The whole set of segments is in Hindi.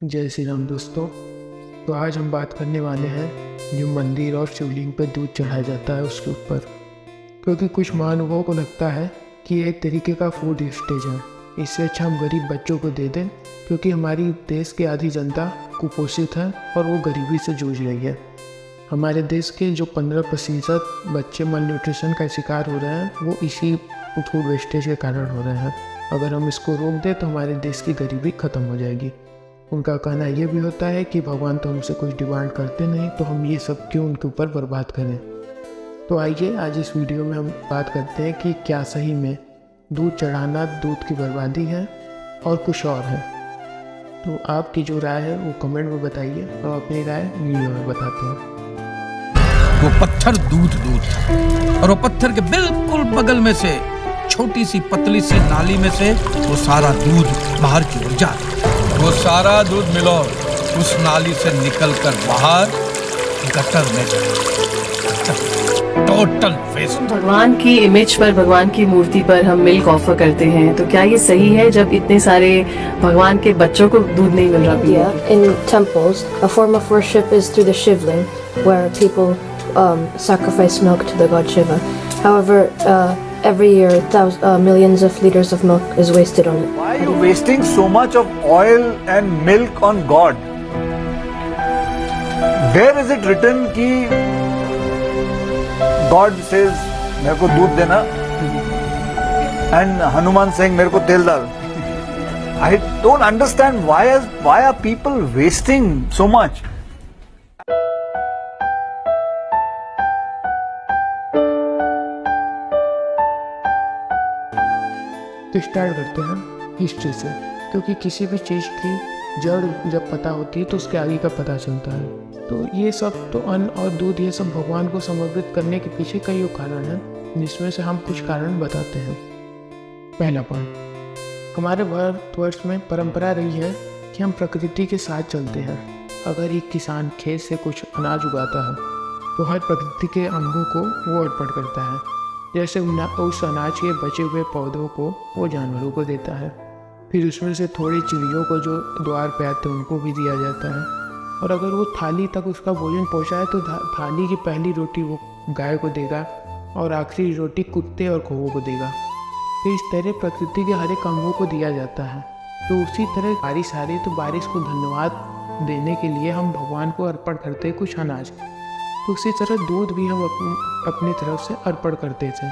जय श्री राम दोस्तों। तो आज हम बात करने वाले हैं जो मंदिर और शिवलिंग पर दूध चढ़ाया जाता है उसके ऊपर, क्योंकि कुछ महानुभावों को लगता है कि ये एक तरीके का फूड वेस्टेज है। इससे अच्छा हम गरीब बच्चों को दे दें, क्योंकि हमारी देश की आधी जनता कुपोषित है और वो गरीबी से जूझ रही है। हमारे देश के जो 15% बच्चे मल न्यूट्रिशन का शिकार हो रहे हैं वो इसी फूड वेस्टेज के कारण हो रहे हैं। अगर हम इसको रोक दें तो हमारे देश की गरीबी ख़त्म हो जाएगी। उनका कहना यह भी होता है कि भगवान तो हमसे कुछ डिमांड करते नहीं, तो हम ये सब क्यों उनके ऊपर बर्बाद करें। तो आइए आज इस वीडियो में हम बात करते हैं कि क्या सही में दूध चढ़ाना दूध की बर्बादी है और कुछ और है। तो आपकी जो राय है वो कमेंट में बताइए और अपनी राय वीडियो में बताते हैं। वो पत्थर दूध था और वो पत्थर के बिल्कुल बगल में से छोटी सी पतली सी नाली में से वो सारा दूध बाहर की ओर जा रहा। वो सारा दूध मिलो उस नाली से निकलकर बाहर गटर में जाए। Total waste. भगवान की इमेज पर, भगवान की मूर्ति पर हम मिल्क ऑफर करते हैं, तो क्या ये सही है जब इतने सारे भगवान के बच्चों को दूध नहीं मिल रहा? Yeah, in temples, a form of worship is through the Shivling, where people sacrifice milk to the god Shiva. However, every year millions of liters of milk is wasted on it. Why are you wasting so much of oil and milk on God? Where is it written कि God says मेरे को दूध देना and Hanuman saying मेरे को तेल डाल? I don't understand why are people wasting so much? तो स्टार्ट करते हैं हिस्ट्री से, क्योंकि किसी भी चीज़ की जड़ जब पता होती है तो उसके आगे का पता चलता है। तो ये सब तो अन्न और दूध ये सब भगवान को समर्पित करने के पीछे कई कारण हैं, जिसमें से हम कुछ कारण बताते हैं। पहला पॉइंट, हमारे भारतवर्ष में परंपरा रही है कि हम प्रकृति के साथ चलते हैं। अगर एक किसान खेत से कुछ अनाज उगाता है तो हर प्रकृति के अंगों को वो अर्पण करता है। जैसे उस अनाज के बचे हुए पौधों को वो जानवरों को देता है, फिर उसमें से थोड़ी चिड़ियों को जो द्वार पे आते हैं उनको भी दिया जाता है, और अगर वो थाली तक उसका भोजन पहुंचाए तो थाली की पहली रोटी वो गाय को देगा और आखिरी रोटी कुत्ते और कौवों को देगा। तो इस तरह प्रकृति के हर एक अंगों को दिया जाता है। तो उसी तरह बारिश आ रही है तो बारिश को धन्यवाद देने के लिए हम भगवान को अर्पण करते हैं कुछ अनाज। तो उसी तरह दूध भी हम अपनी तरफ से अर्पण करते थे।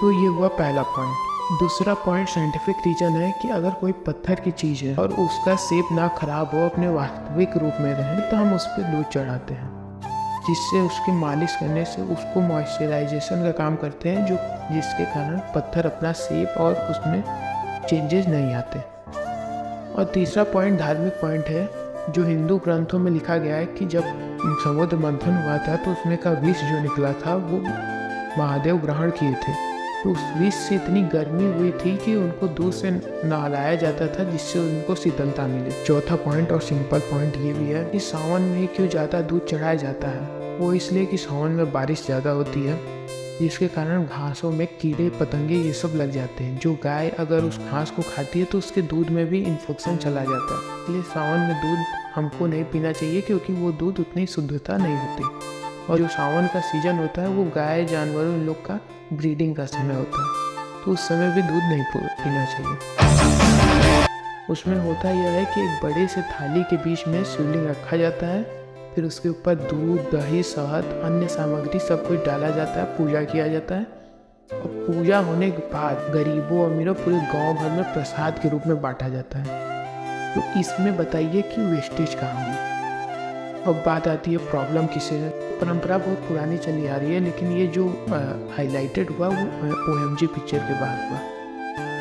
तो ये हुआ पहला पॉइंट। दूसरा पॉइंट साइंटिफिक रीजन है कि अगर कोई पत्थर की चीज़ है और उसका शेप ना खराब हो, अपने वास्तविक रूप में रहे, तो हम उस पर दूध चढ़ाते हैं, जिससे उसकी मालिश करने से उसको मॉइस्चराइजेशन का काम करते हैं, जिसके कारण पत्थर अपना शेप और उसमें चेंजेस नहीं आते। और तीसरा पॉइंट धार्मिक पॉइंट है, जो हिंदू ग्रंथों में लिखा गया है कि जब समुद्र मंथन हुआ था तो उसमें का विष जो निकला था वो महादेव ग्रहण किए थे। तो उस विष से इतनी गर्मी हुई थी कि उनको दूध से नहलाया जाता था, जिससे उनको शीतलता मिले। चौथा पॉइंट और सिंपल पॉइंट ये भी है कि सावन में क्यों ज़्यादा दूध चढ़ाया जाता है। वो इसलिए कि सावन में बारिश ज़्यादा होती है, जिसके कारण घासों में कीड़े पतंगे ये सब लग जाते हैं। जो गाय अगर उस घास को खाती है तो उसके दूध में भी इन्फेक्शन चला जाता है। इसलिए सावन में दूध हमको नहीं पीना चाहिए, क्योंकि वो दूध उतनी शुद्धता नहीं होती। और जो सावन का सीजन होता है वो गाय जानवरों इन लोग का ब्रीडिंग का समय होता है, तो उस समय भी दूध नहीं पीना चाहिए। उसमें होता यह है कि एक बड़े से थाली के बीच में शिवलिंग रखा जाता है, फिर उसके ऊपर दूध, दही, शहद, अन्य सामग्री सब कुछ डाला जाता है, पूजा किया जाता है, और पूजा होने के बाद गरीबों अमीरों पूरे गांव भर में प्रसाद के रूप में बांटा जाता है। तो इसमें बताइए कि वेस्टेज कहाँ है। अब बात आती है प्रॉब्लम किसे है। परंपरा बहुत पुरानी चली आ रही है, लेकिन ये जो हाईलाइटेड हुआ वो OMG पिक्चर के बाद हुआ,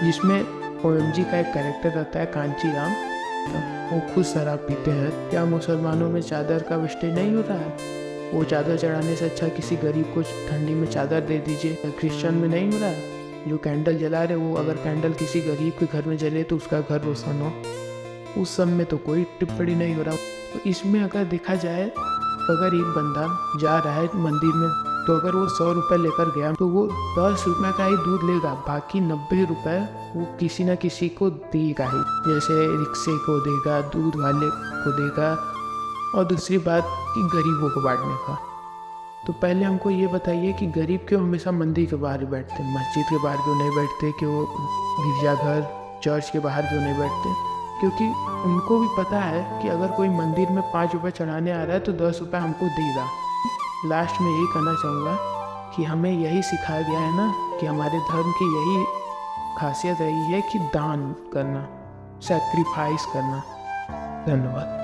जिसमें OMG का एक कैरेक्टर रहता है कांची राम। वो खुद शराब पीते हैं। क्या मुसलमानों में चादर का वेस्टेज नहीं हो रहा है? वो चादर चढ़ाने से अच्छा किसी गरीब को ठंडी में चादर दे दीजिए। क्रिश्चियन में नहीं हो रहा है? जो कैंडल जला रहे वो अगर कैंडल किसी गरीब के घर में जले तो उसका घर रोशन हो, उस सब में तो कोई टिप्पणी नहीं हो रहा। तो इसमें अगर देखा जाए, अगर एक बंदा जा रहा है मंदिर में तो अगर वो 100 रुपये लेकर गया तो वो 10 रुपये का ही दूध लेगा, बाकी 90 रुपये वो किसी न किसी को देगा ही, जैसे रिक्शे को देगा, दूध वाले को देगा, और दूसरी बात कि गरीबों को बांटने का। तो पहले हमको ये बताइए कि गरीब क्यों हमेशा मंदिर के बाहर ही बैठते हैं, मस्जिद के बाहर क्यों नहीं बैठते, कि वो गिरजाघर चर्च के बाहर क्यों नहीं बैठते? क्योंकि उनको भी पता है कि अगर कोई मंदिर में 5 रुपये चढ़ाने आ रहा है तो 10 रुपये हमको देगा। लास्ट में यही कहना चाहूँगा कि हमें यही सिखाया गया है ना कि हमारे धर्म की यही खासियत रही है कि दान करना, सेक्रीफाइस करना। धन्यवाद।